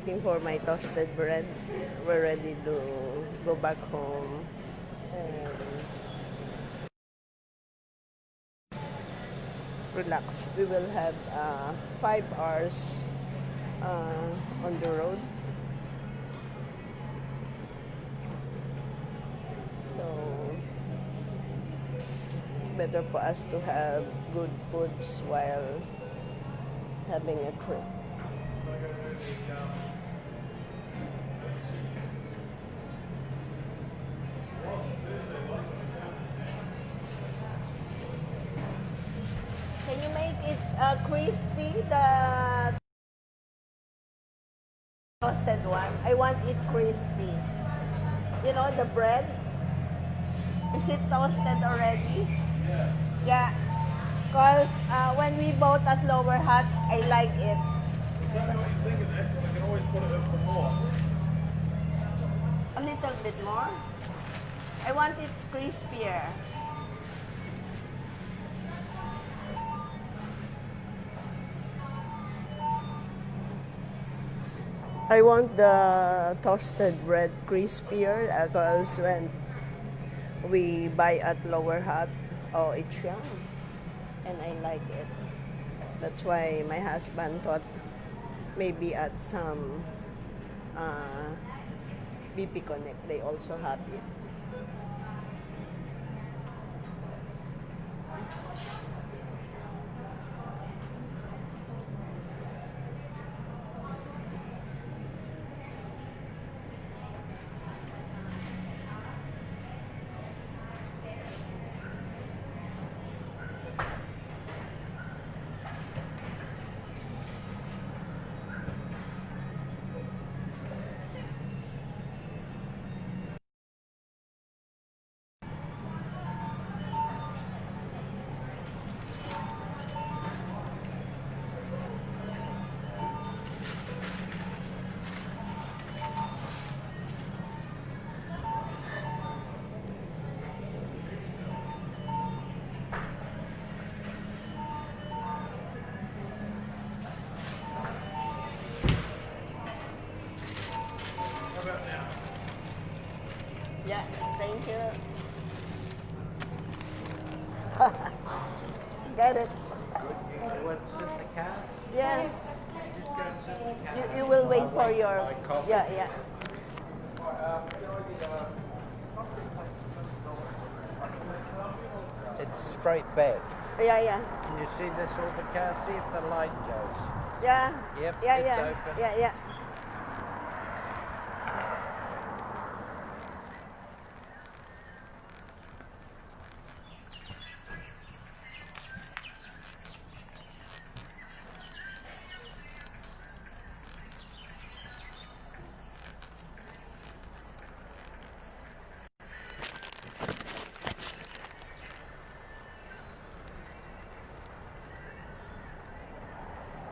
waiting for my toasted bread. We're ready to go back home and relax. We will have 5 hours on the road. So, better for us to have good foods while having a trip. Can you make it crispy, the toasted one? I want it crispy. You know, the bread, is it toasted already? Yeah, because when we bought at Lower Hut, I like it. Tell me what you think of that, because I can always put it up for more. A little bit more. I want it crispier. I want the toasted bread crispier because when we buy at Lower Hut, oh, it's yum. And I like it. That's why my husband thought maybe at some BP Connect, they also have it. How about now? Yeah, thank you. Get it? You want to sit in the car? Yeah. Just go and sit in the car. You will wait for your. My coffee. Yeah, yeah. It's straight back. Yeah, yeah. Can you see this all the car? See if the light goes. Yeah. Yep, Yeah, it's yeah. open. Yeah, yeah.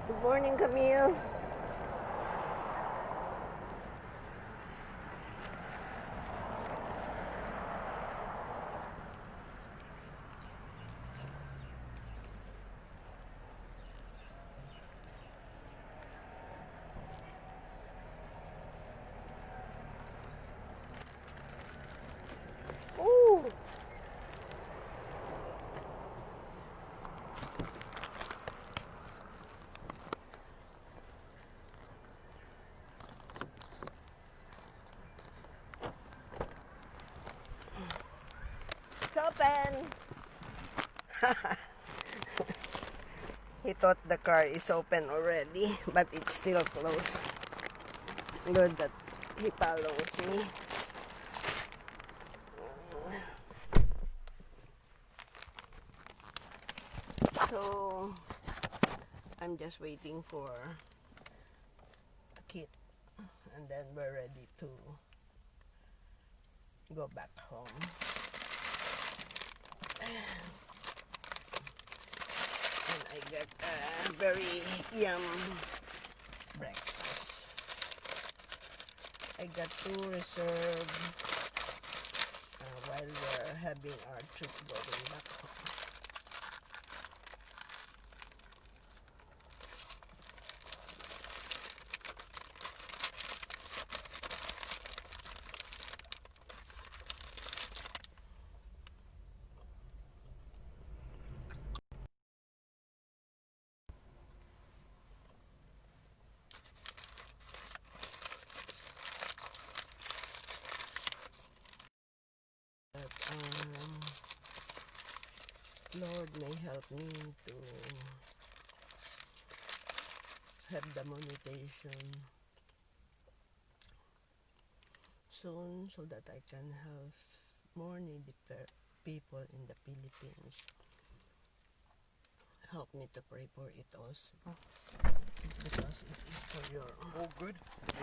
Good morning, Camille. Ooh. It's open. He thought the car is open already, but it's still closed. Good that he follows me. So, I'm just waiting for a kit, and then we're ready to go back home. And I got a very yum breakfast. I got to reserve while we're having our trip going back home. Lord may help me to have the monetization soon so that I can help more needy people in the Philippines. Help me to pray for it also, because it is for your... All good?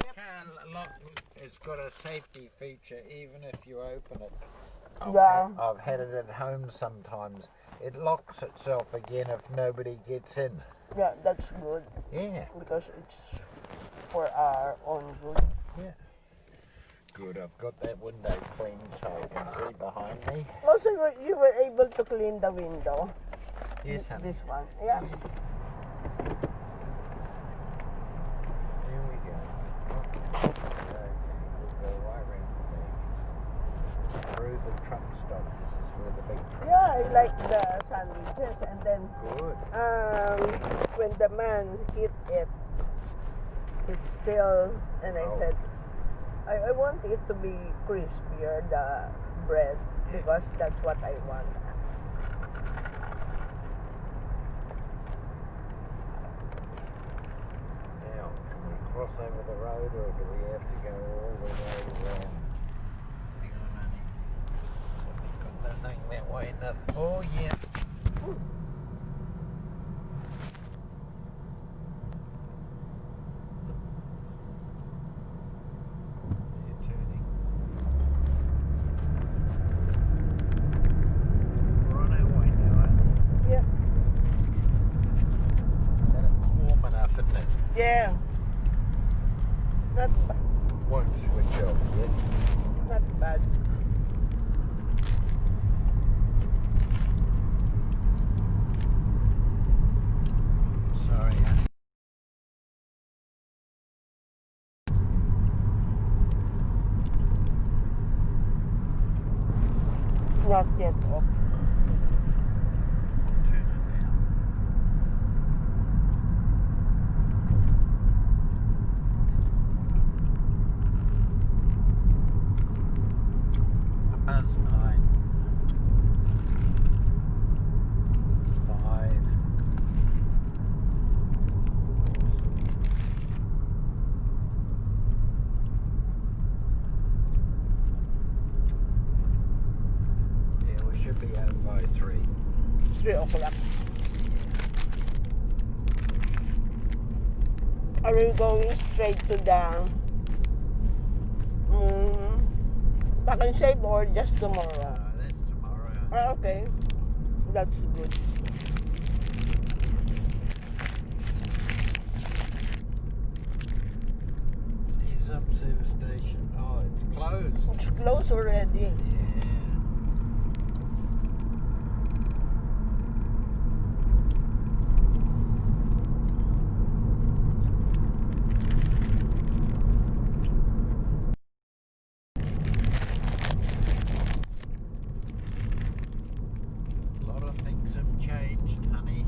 You can lock. It's got a safety feature even if you open it. Yeah. I've had it at home sometimes. It locks itself again if nobody gets in. Yeah, that's good, Yeah. because it's for our own good. Yeah. Good. I've got that window clean so I can see behind me. Also, you were able to clean the window. Yes, honey. This one, yeah. Here we go. Okay, we'll go right around the back. Through the truck stop. This is where the big truck Yeah, I like the sandwiches, and then Good. when the man hit it, it's still, and I Oh. said, I want it to be crispier, the bread, because that's what I want. Now, can we cross over the road or do we have to go all the way around? Hang on, honey. Got nothing that way, nothing. Oh, yeah. They're turning. We're on our way now, aren't we? Yeah. And it's warm enough, isn't it? Yeah. Not bad. Won't switch off yet. Not bad. Sorry, honey. Not yet up. Turn it down. Past 9. 5. Yeah, we should be out by 3. 3 o'clock. Are we going straight to the Back and Save or just tomorrow? That's tomorrow. Okay. That's good. See some service station. Oh, it's closed. It's closed already. Yeah. A lot of things have changed, honey.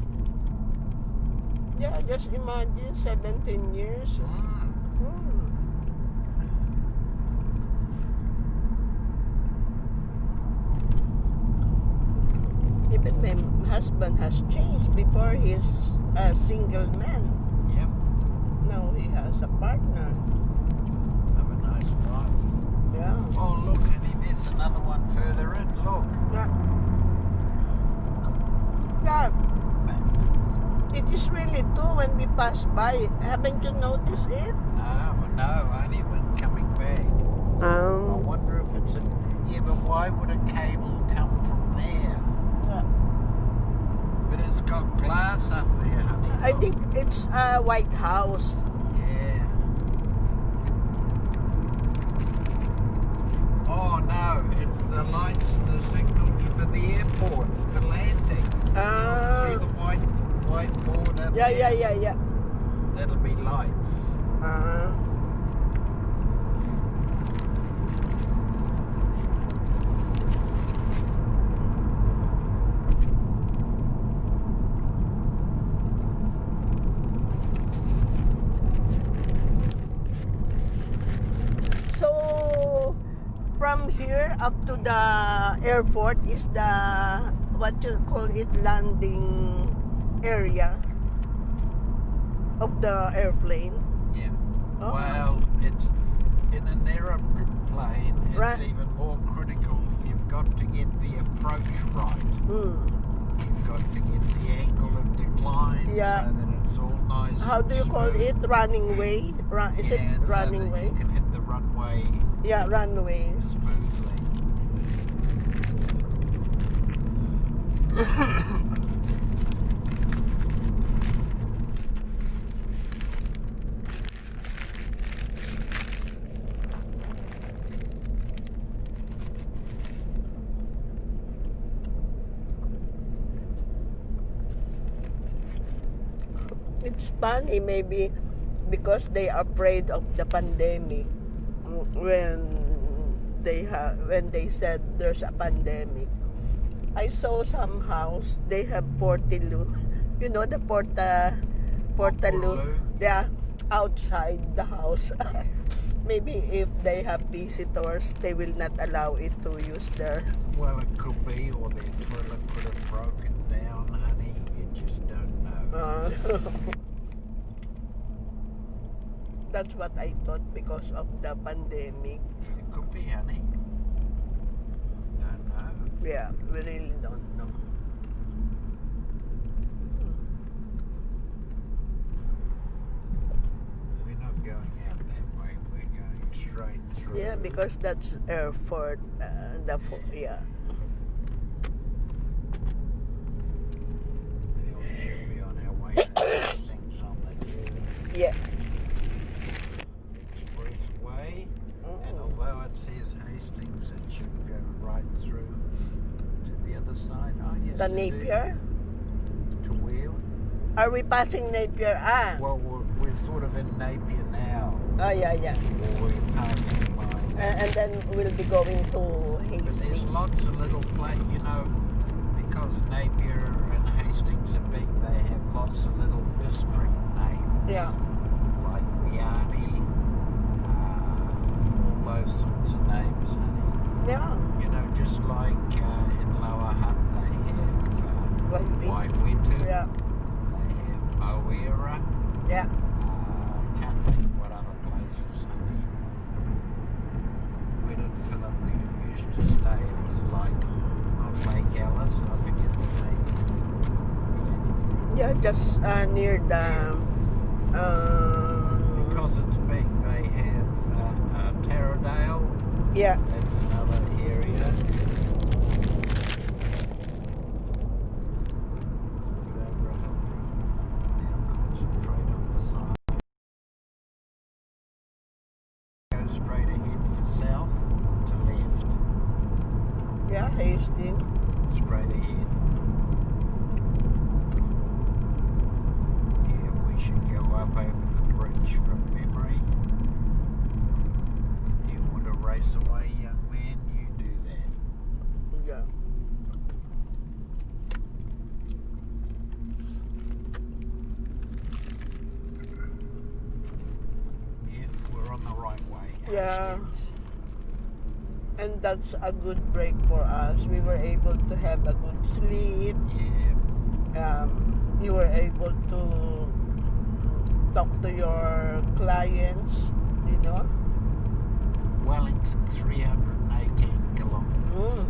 Yeah, just imagine 17 years. Even my husband has changed. Before he's a single man. Yep. Now he has a partner. Have a nice wife. Yeah. Oh, look, honey, there's another one further in. Look. Yeah. Yeah. It is really too when we pass by. Haven't you noticed it? No, only when coming back. I wonder if it's a... Yeah, but why would a cable come from there? But it's got glass up there, honey. I think it's a White House. Yeah. Oh, no, it's the lights and the signals for the airport, for landing. See the white board up Yeah, there? yeah. That'll be lights. So from here, up to the airport is the what you call it landing area of the airplane. Yeah. Oh. Well, it's in an aeroplane. It's Right. even more critical. You've got to get the approach right. You've got to get the angle of decline Yeah. so that it's all nice. How do you and call smooth. it? Running way? Is it Yeah, so running that way? you can hit the runway Yeah, runway. smoothly. It's funny, maybe because they are afraid of the pandemic. When they said there's a pandemic, I saw some house they have portillo. You know the portaloo? Portaloo? Yeah, outside the house. Maybe if they have visitors, they will not allow it to use their. Well, it could be, or their toilet could have broken down, honey. You just don't know. That's what I thought because of the pandemic. It could be, honey. Don't know. Yeah, we really don't know. We're not going out that way. We're going straight through. Yeah, because that's airport. Yeah. We should be on our way to Hastings on the Yeah. expressway. And although it says Hastings, it should go right through to the other side. Oh, yes, The it Napier. is. To where? Are we passing Napier? Well, we're sort of in Napier now. Oh, yeah. Or we're passing by. And then we'll be going to But there's Hastings. lots of little because Napier and Hastings are big, they have lots of little district names. Yeah. Like Biani, all those sorts of names, honey. Yeah. You know, just like in Lower Hutt, they have Waiwetu, Yeah. they have Moera, Yeah. can't think what other places, honey. Where did Philip used to stay? It was like, not Lake Alice, I forget the name. Yeah, just near the. Because it's big, they have Taradale, Yeah. that's another area. Put over 100. Now concentrate on the side. Go straight ahead for south to left. Yeah, Hastings. Straight ahead. Yeah, we should go up over the bridge from memory. You want to race away, young man? You do that. Yeah. Yeah, we're on the right way. Yeah. Hastings. And that's a good break for us. We were able to have a good sleep. Yeah. You were able to talk to your clients, you know. Wellington, 318 kilometres.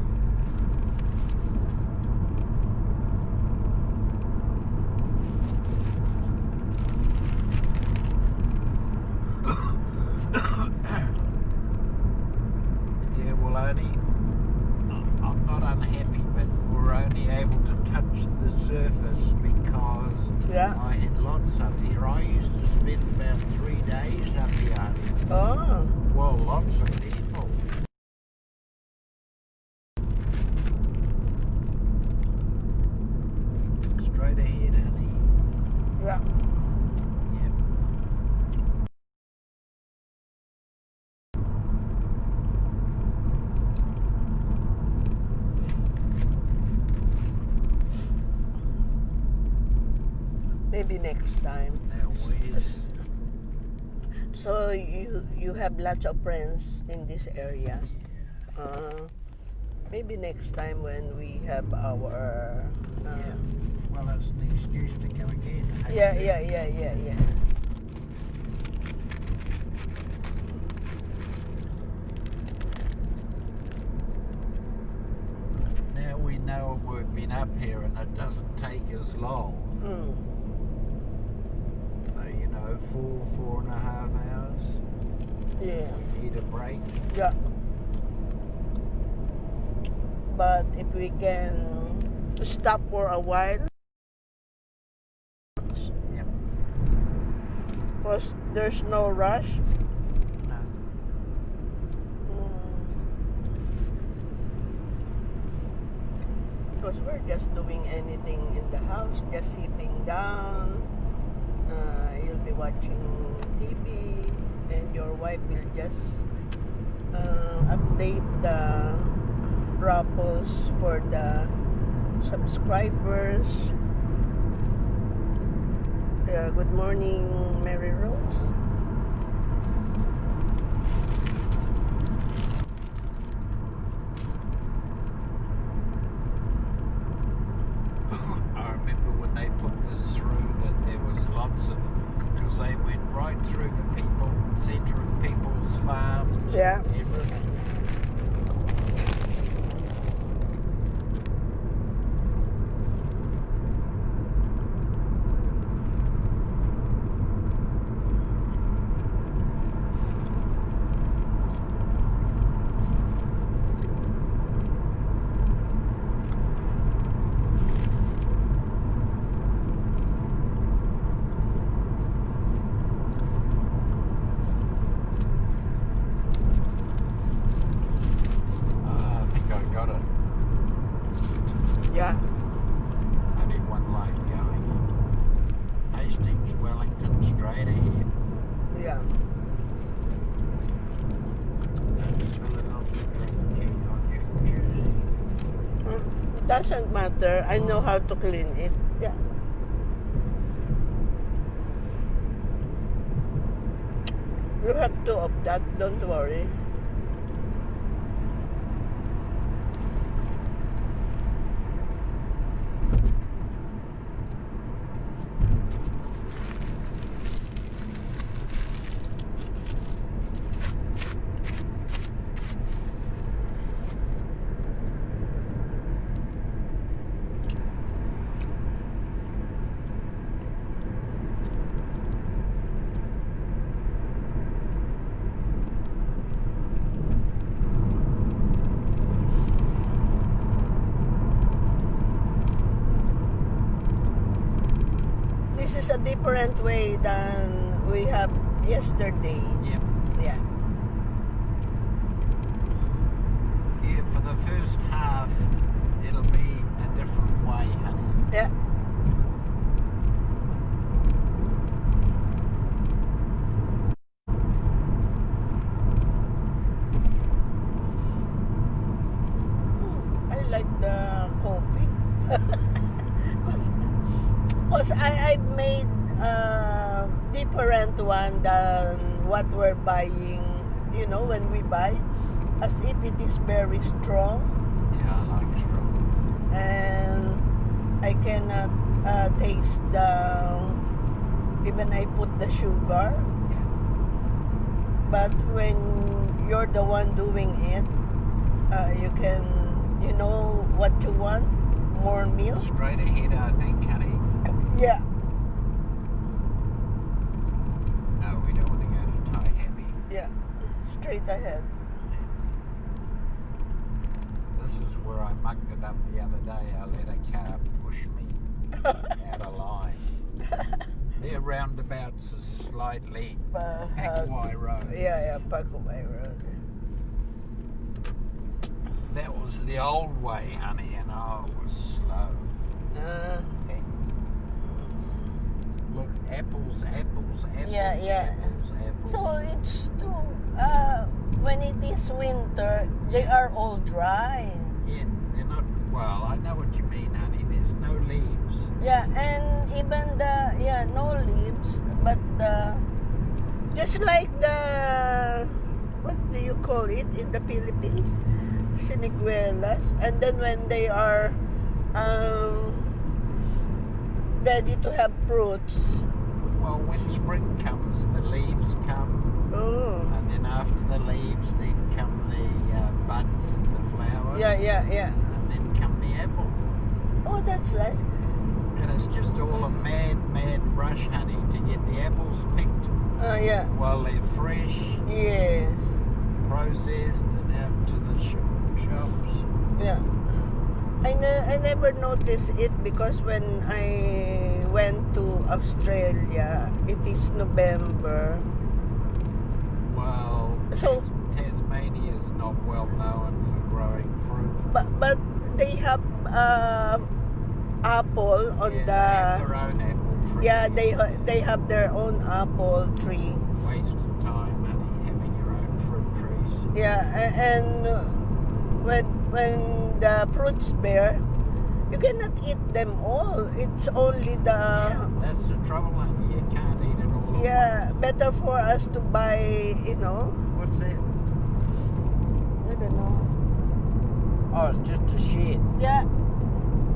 Yeah, well, I'm not unhappy, but we're only able to touch the surface because Yeah. I had lots up here. I used to spend about 3 days up here. Oh. Well, lots of people. Straight ahead, honey. Yeah. Yep. Maybe next time. Now where's... So you have lots of friends in this area. Maybe next time when we have our... Yeah. Well, it's an excuse to go again. Yeah. Now we know we've been up here and it doesn't take as long. So, 4.5 hours. Yeah. We need a break. Yeah. But if we can stop for a while, Yep. because there's no rush. No. Because we're just doing anything in the house, just sitting down. You'll be watching TV, and your wife will just update the raffles for the subscribers. Good morning, Mary Rose. I remember when they put this through that there was lots of, because they went right through the centre of people's farms. Yeah. Everything. I think I got it. Yeah. Only one lane going. Hastings, Wellington, straight ahead. Yeah. Don't spill it on the drink on your jersey. Doesn't matter. I know how to clean it. Yeah. You have two of that. Don't worry. This is a different way than we have yesterday. Yep. Yeah. Yeah, for the first half, it'll be a different way, honey. Yeah. I like the coffee. Because I've made a different one than what we're buying, when we buy, as if it is very strong. Yeah, I like strong. And I cannot taste even I put the sugar. Yeah. But when you're the one doing it, you can, know what you want, more milk. Straight ahead, I think, honey. Yeah. No, we don't want to go to Thai Heavy. Yeah, straight ahead. This is where I mucked it up the other day. I let a car push me out of line. Their roundabouts are slightly Pakwai Road. Yeah, Pakwai Road. That was the old way, honey, and I was slow. Okay. Look, apples, Yeah. apples. So it's too, when it is winter, they are all dry. Yeah, they're not, well, I know what you mean, honey. There's no leaves. Yeah, and even no leaves, but just like the, what do you call it in the Philippines? siniguelas, and then when they are ready to have fruits. Well, when spring comes, the leaves come, Oh. and then after the leaves, then come the buds and the flowers. Yeah. And then come the apple. Oh, that's nice. And it's just all a mad rush, honey, to get the apples picked Yeah. while they're fresh, Yes. processed, and out to the shops. Yeah. I never noticed it because when I went to Australia, it is November. Well, So- Tasmania is not well known for growing fruit. But they have apple on Yeah, the. they have their own apple tree. Yeah, they have their own apple tree. Wasted time, honey, having your own fruit trees. Yeah, and when the fruits bear, you cannot eat them all. It's only the. Yeah, that's the trouble, honey. You can't eat it all. Yeah, better for us to buy, What's that? I don't know. Oh, it's just a shed. Yeah,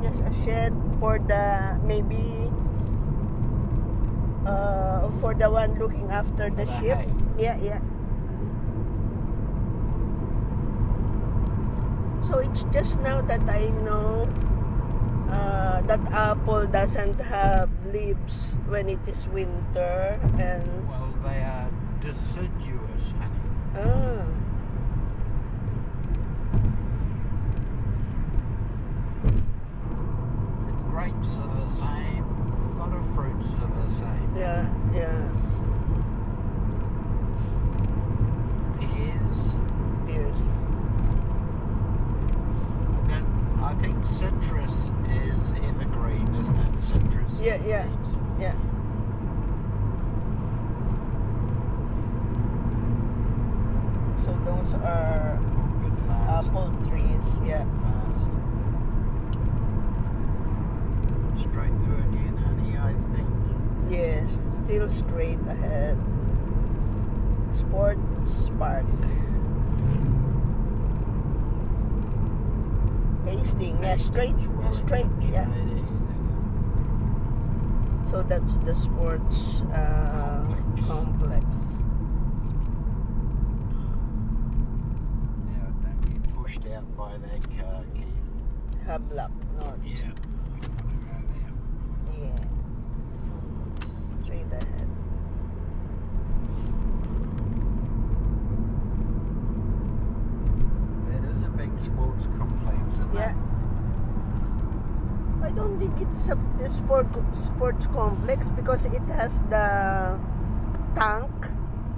just a shed for the, maybe, for the one looking after the the sheep. hay. Yeah. So it's just now that I know that apple doesn't have leaves when it is winter, and Well, they are deciduous, honey. ah. And grapes are the same. A lot of fruits are the same. Yeah. Pears. Pears. I think citrus is evergreen, isn't it? Citrus. Yeah. leaves all Yeah. So those are a bit fast. apple trees. Yeah. Fast. Straight through again, honey, I think. Yes, still straight ahead. Sports Park. Hastings. Yeah, straight. Yeah. ahead. So that's the sports complex. Now, don't get pushed out by that car, Keith. Hablap North. Yeah, we don't want to go there. Yeah. Straight ahead. That is a big sports complex, isn't Yeah. it? I don't think it's a sports complex because it has the tank.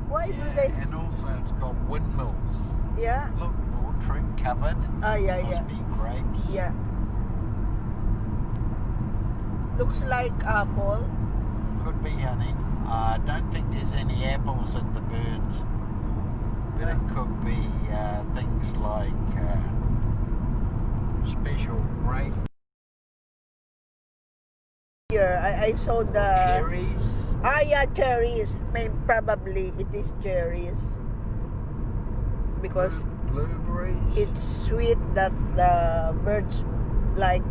Why do Yeah, they? and also it's got windmills. Yeah. Look, all trim covered. Yeah. Must be grapes. Yeah. Looks like apple. Could be, honey. I don't think there's any apples at the birds. But it could be things like special grape Here, I saw the. cherries. Yeah, cherries. Probably it is cherries. Because Blueberries. it's sweet that the birds like.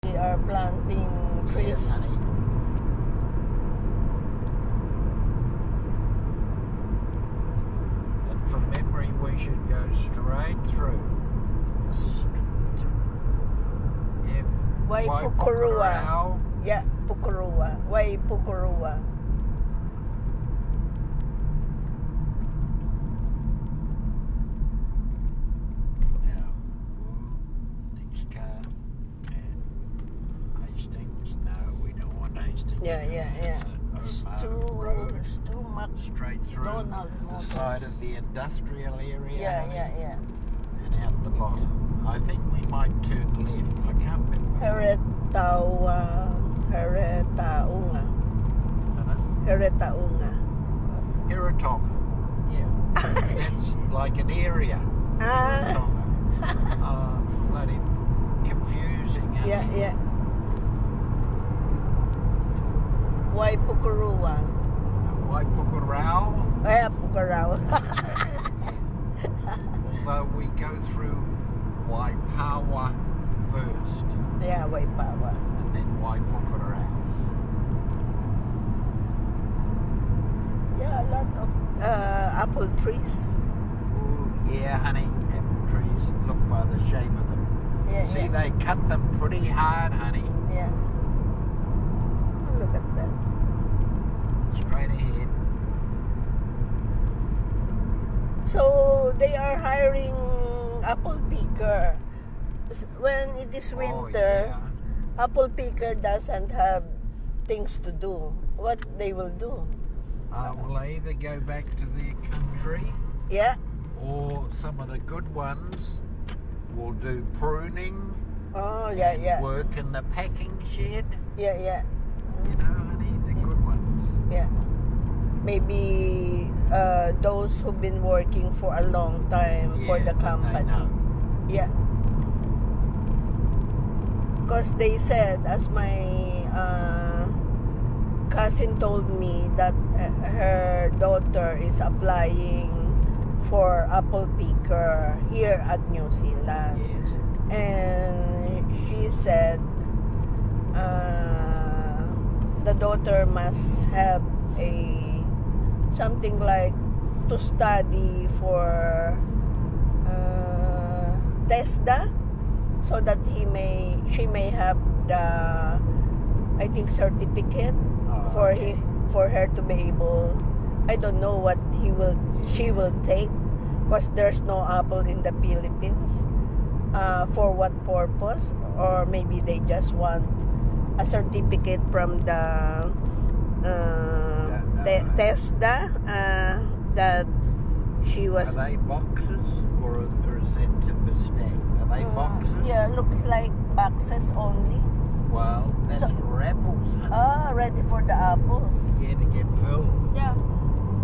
They are planting trees. Yes, honey. And from memory, we should go straight through. Yep. Why Wai Pukurua? Pukurau. Yeah, Pukurua. Why Pukurua? Now, next car. And Hastings. No, we don't want Hastings. Yeah. It's a road. It's too much. Straight through Donald the Motors. side of the industrial area. honey, Yeah. And out the bottom. I think we might turn left. I can't remember. Heretaunga. Heretaunga. Heratonga. Yeah. That's like an area. Ah. Heratonga. Oh, bloody confusing. Honey. Yeah. Why Pukurua? Waipukurau. Pukurau. Although we go through Waipawa first, Yeah, Waipawa. and then Waipukurau. Yeah, a lot of apple trees. Ooh, yeah, honey, apple trees. Look by the shape of them. Yeah, See, yeah, they cut them pretty hard, honey. yeah. Oh, look at that. Straight ahead. So they are hiring apple picker. When it is Oh, winter, yeah. apple picker doesn't have things to do. What they will do? Will they either go back to their country, Yeah. or some of the good ones will do pruning, Oh, yeah, and yeah. work in the packing shed. Yeah, yeah, You know, honey, the good ones. yeah. Maybe those who've been working for a long time for Yeah, the that they company. know. Yeah. Because they said, as my cousin told me, that her daughter is applying for apple picker here at New Zealand. Yes. And she said the daughter must have something like to study for TESDA, so that she may have the, I think, certificate for okay. for her to be able. I don't know what she will take, because there's no apple in the Philippines. For what purpose? Or maybe they just want a certificate from the TESDA that she was. Are they boxes, or is that timber stack? Are they boxes? Yeah, looks like boxes only. Well, that's So- for apples, honey. Ready for the apples. Yeah, to get filled. Yeah,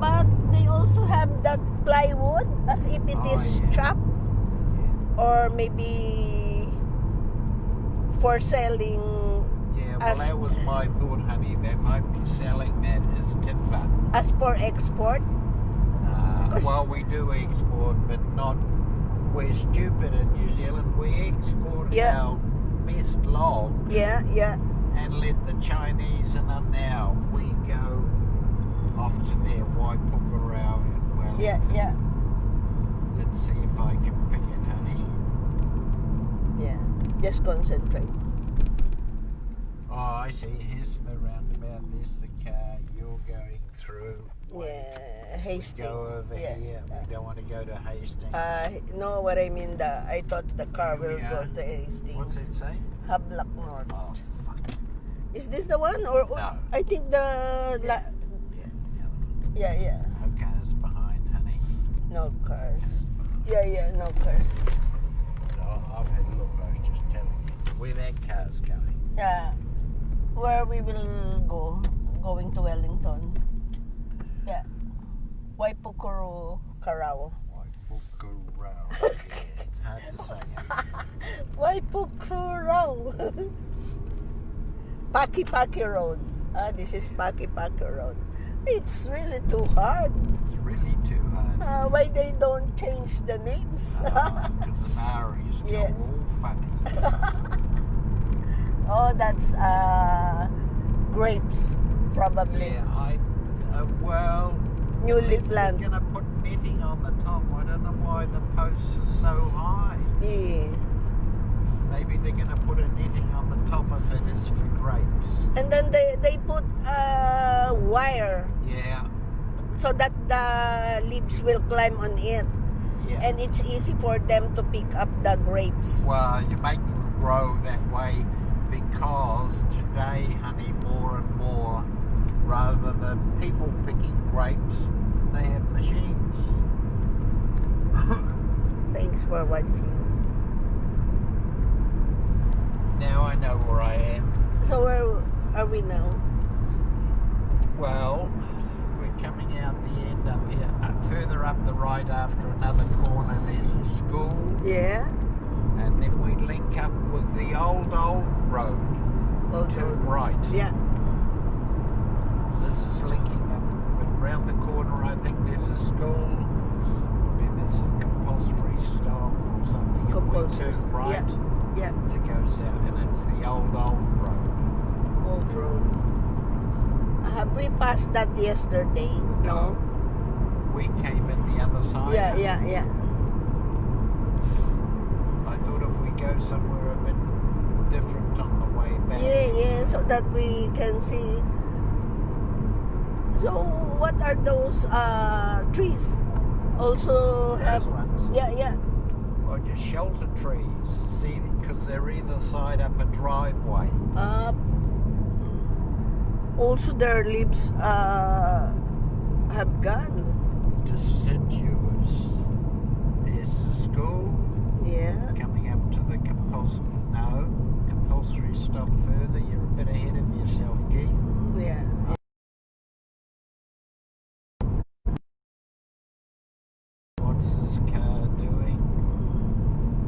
but they also have that plywood, as if it Oh, is yeah. chopped, or maybe for selling. Yeah, well, As- that was my thought, honey. They might be selling that as timber. As for export. 'Cause- Well, we do export, but not. We're stupid in New Zealand. We export Yeah. our best log Yeah, yeah, and let the Chinese and them now. We go off to their Waipukurau and Wellington. yeah, yeah, Let's see if I can pick it, honey. yeah. Just concentrate. Oh, I see. Here's the roundabout. There's the car. You're going through. Yeah, We Hastings. go over Yeah. here. We don't want to go to Hastings. No, what I mean, I thought the car Here we will go are. to Hastings. What's it say? Hablak North. Oh, fuck. Is this the one, or No. I think the Yeah, the other one. yeah, yeah. No cars behind, honey. No cars. Yeah, yeah, no cars. I've had a look. I was just telling you where that car's going. Yeah, where we will go, going to Wellington. Yeah, Waipukuru Karao. Waipukurau. Yeah, it's hard to say. Waipukurau. Paki Road. This is Paki Road. It's really too hard. It's really too hard. Why they don't change the names? Because the Maoris go Yeah. all funny. Oh, that's grapes, probably. Yeah, well, Newly at least they're planted. going to put netting on the top. I don't know why the posts are so high. Yeah. Maybe they're going to put a netting on the top if it is for grapes. And then they put wire Yeah, so that the leaves will climb on it, yeah. and it's easy for them to pick up the grapes. Well, you make them grow that way because today, honey, more and more, rather than people picking grapes, they have machines. Thanks for watching. Now I know where I am. So where are we now? Well, we're coming out the end up here. Further up the right after another corner, there's a school. Yeah. And then we link up with the old road. Old Turn road. right. Yeah. round the corner, I think there's a school. Then there's a compulsory stop or something. And we Compulsory, turn right yeah, to go south, and it's the old road. old road. Have we passed that yesterday? No. We came in the other side. Yeah. I thought if we go somewhere a bit different on the way back. Yeah, so that we can see. So what are those trees? Also have Those ones. yeah. Or just shelter trees. See, because they're either side up a driveway. Also their leaves have gone. Deciduous. There's the school. Yeah. Coming up to the compulsory stop further. You're a bit ahead of yourself, Gee. Yeah. What's this car doing?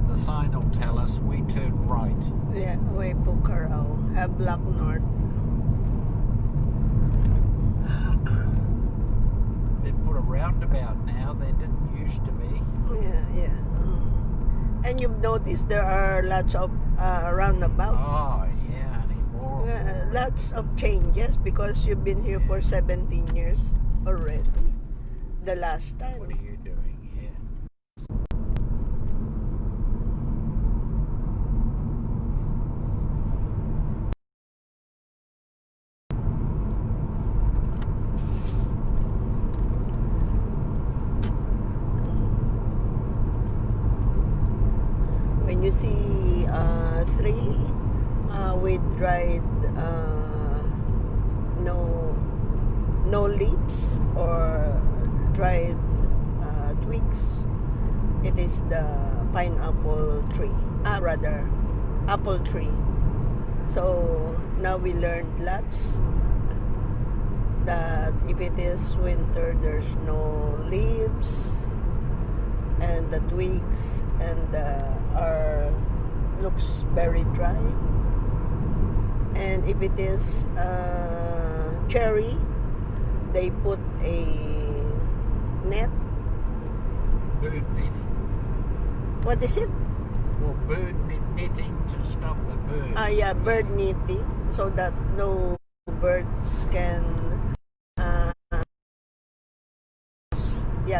The sign will tell us we turn right. Yeah, way Pucarao. Have Black North. They put a roundabout now. They didn't used to be. Yeah. And you've noticed there are lots of roundabouts. Oh, yeah, anymore. Lots of changes because you've been here for 17 years already. The last time. What are you doing here? When you see three with dried no leaves or dried twigs, it is the pineapple tree. Rather, apple tree. So now we learned lots that if it is winter, there's no leaves and the twigs and looks very dry. And if it is cherry, they put a net. Bird netting. What is it? Well, bird netting to stop the birds. Yeah, bird netting, so that no birds can.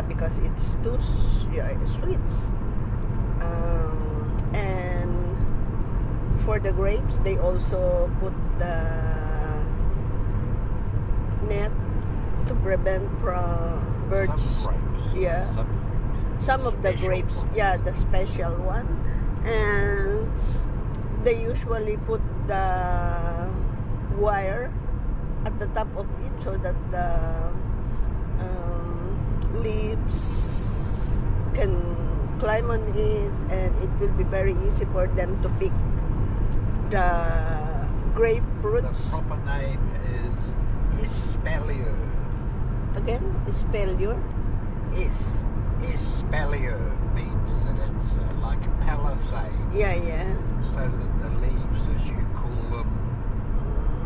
Because it's too sweet. And for the grapes, they also put the net to prevent from birds. Some grapes. Yeah. Some of the grapes, ones. the special one. And they usually put the wire at the top of it so that the leaves can climb on it, and it will be very easy for them to pick the grape The fruits. proper name is espalier. Again, espalier. Espalier means that it's like a palisade, Yeah. so that the leaves, as you call them,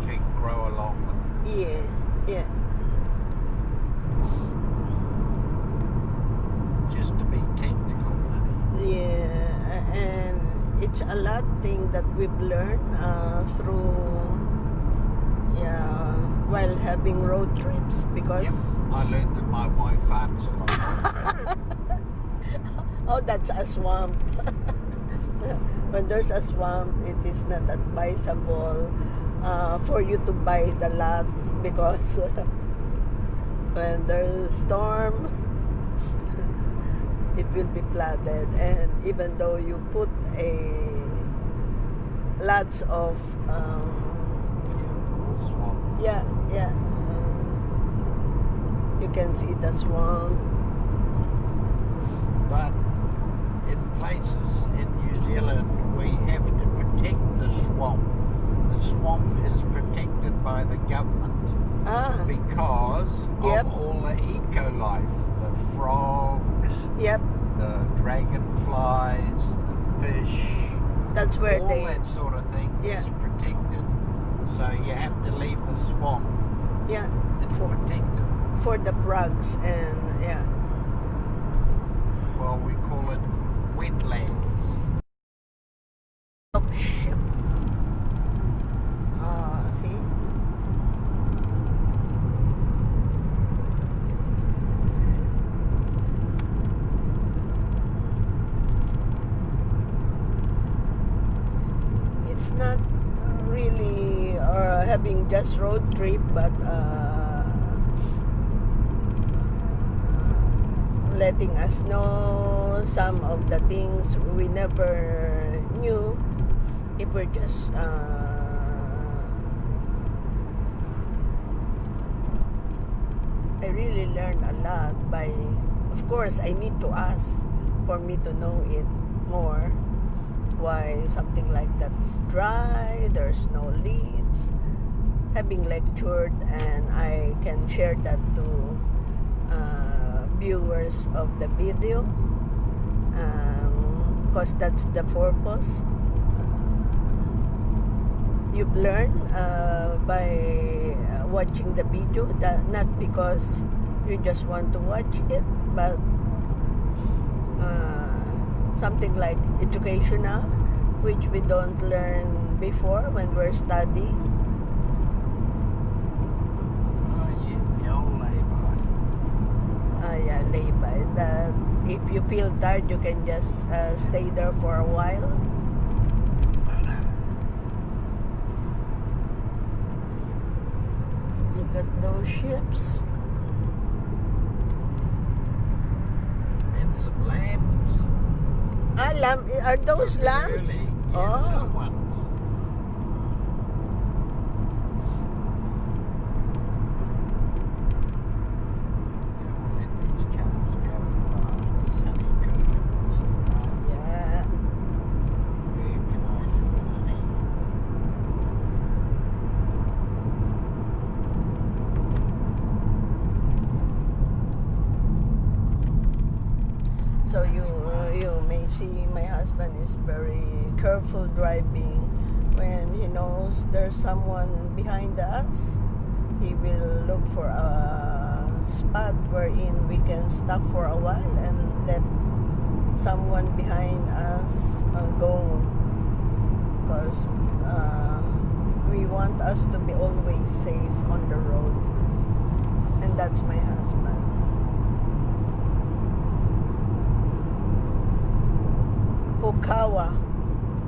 can grow along them. Yeah. Just to be technical, honey. Yeah, and it's a lot thing that we've learned through while having road trips because Yep, I learned that my wife farts a lot. oh, that's a swamp. When there's a swamp, it is not advisable for you to buy the lot because when there's a storm, it will be flooded. And even though you put lots of Swamp. you can see the swamp. But in places in New Zealand, we have to protect the swamp. The swamp is protected by the government because Yep. of all the eco-life, the frogs, Yep, the dragonflies, the fish, that's where all they that sort of thing is protected. So you have to leave the swamp. yeah It's protected. for the frogs and yeah. Well, we call it wetlands. Of ship. See? It's not really having just road trip, but letting us know some of the things we never knew if we're just I really learned a lot by, of course I need to ask for me to know it more, why something like that is dry, there's no leaves, having lectured, and I can share that to viewers of the video, because that's the purpose. You've learned by watching the video, that not because you just want to watch it, but something like educational, which we don't learn before when we're studying. Oh yeah, the old lay-by. Yeah, lay-by. That if you feel tired, you can just stay there for a while. Look at those ships. And some lambs. Are those lambs? Early. Yeah, the little ones. Yeah, we'll let these cars go by this honey because we're not so fast. Yeah. Where can I do it, honey? So you may see my husband is very careful driving. When he knows there's someone behind us, he will look for a spot wherein we can stop for a while and let someone behind us go, because we want us to be always safe on the road, and that's my husband. Pukawa.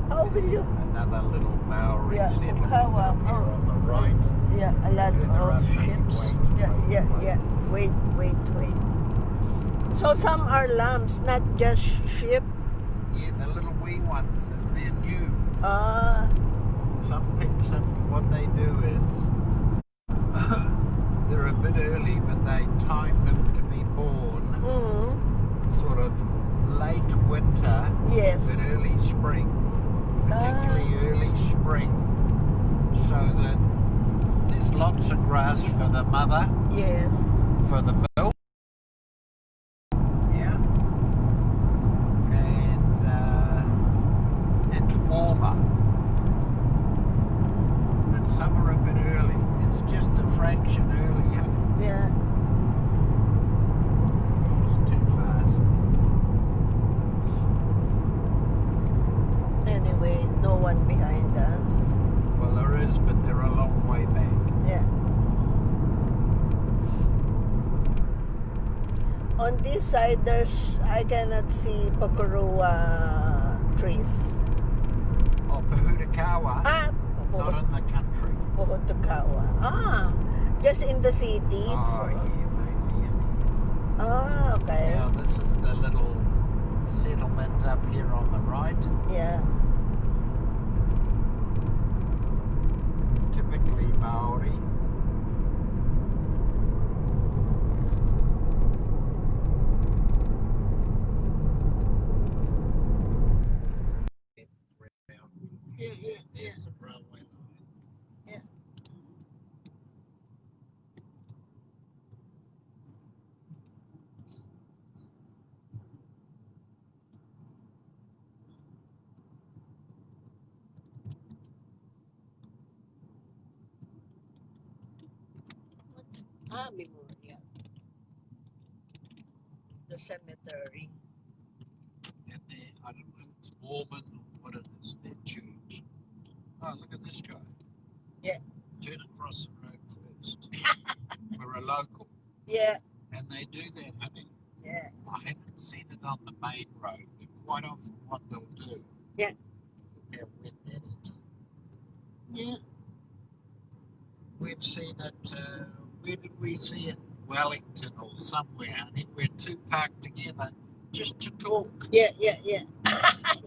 How will you? Another little Maori Yeah, settlement Pukawa. up here Oh. on the right. Yeah, a lot Further up, of honey, ships. wait, Yeah. wait. Wait. So some are lambs, not just ship. Yeah, the little wee ones, they're new. Some what they do is they're a bit early, but they time them to be born sort of late winter, Yes. but early spring, particularly early spring, so that there's lots of grass for the mother, Yes. for the milk, yeah, and it's warmer. But some are a bit early. It's just a fraction early, honey. Yeah. It's too fast. Anyway, no one behind us. Well, there is, but they're a long way back. Yeah. On this side, I cannot see Pakurua trees. Oh, Pahutakawa, not in the country. Puhutukawa. Just in the city. Oh, yeah, maybe. Okay. Now, this is the little settlement up here on the right. Yeah. Typically Maori. Yeah, it's a railway line. Yeah. Memoria. the cemetery. And I don't know if it's Mormon or what it is, their church. Oh, look at this guy. Yeah. Turn across the road first. We're a local. Yeah. And they do that, honey. Yeah. I haven't seen it on the main road, but quite often what they'll do. Yeah. Look how wet that is. Yeah. We've seen it, where did we see it? Wellington or somewhere, honey. We're two parked together just to talk. Yeah. Yeah. Yeah.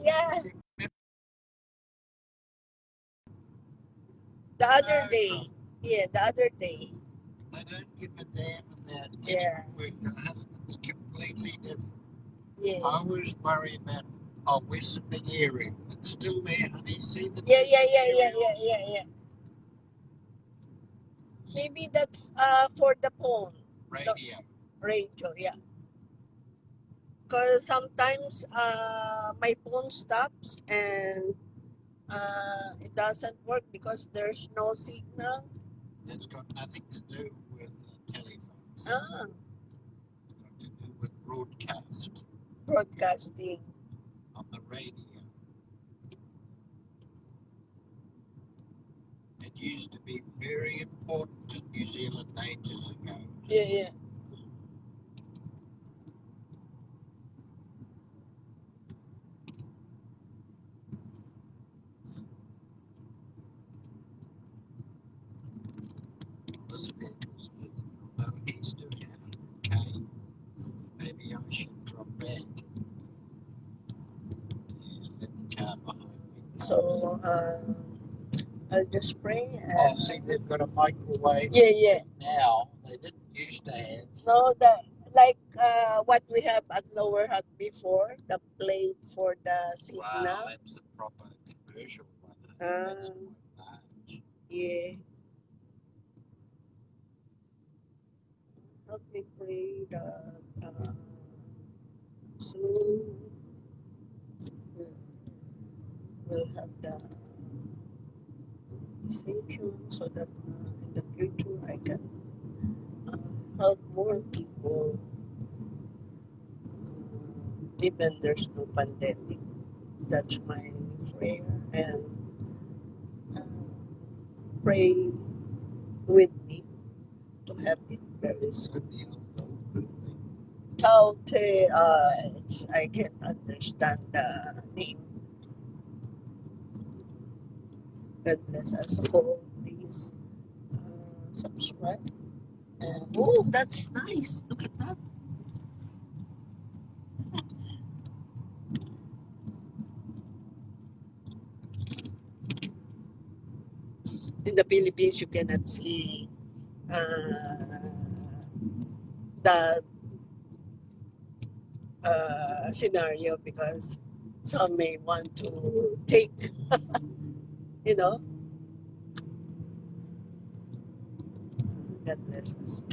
Yeah. The other No day. trouble. Yeah. The other day. They don't give a damn about Yeah. anyone. Your husband's completely different. Yeah. I always worry about, oh, where's some big area? It's still there, honey. See the Yeah. big Yeah. Yeah. Yeah. aerials? Yeah. Yeah. Yeah. Maybe that's for the phone. Radio. Radio. Yeah. Because sometimes my phone stops and it doesn't work because there's no signal. That's got nothing to do with telephones. Ah, It's got to do with broadcast broadcasting. on the radio. It used to be very important in New Zealand ages ago. Yeah, yeah. This vehicle's moving, although he's doing 100k. Maybe I should drop back and let the car behind me go. So I'll just pray. Oh, And see, they've got a microwave yeah, yeah. now. They didn't used to have. No, the like what we have at Lower Hut before, the plate for the signal. Wow, that's a proper commercial one. That's quite large. Yeah. Help me pray that soon we'll, we'll have the organization so that in the future I can help more people even there's no pandemic. That's my prayer and pray with me to have it very soon. With the old building. Taute, I can't understand the name. God bless us all. Please subscribe. And oh, that's nice. Look at that. In the Philippines, you cannot see that scenario because some may want to take, you know. God bless us.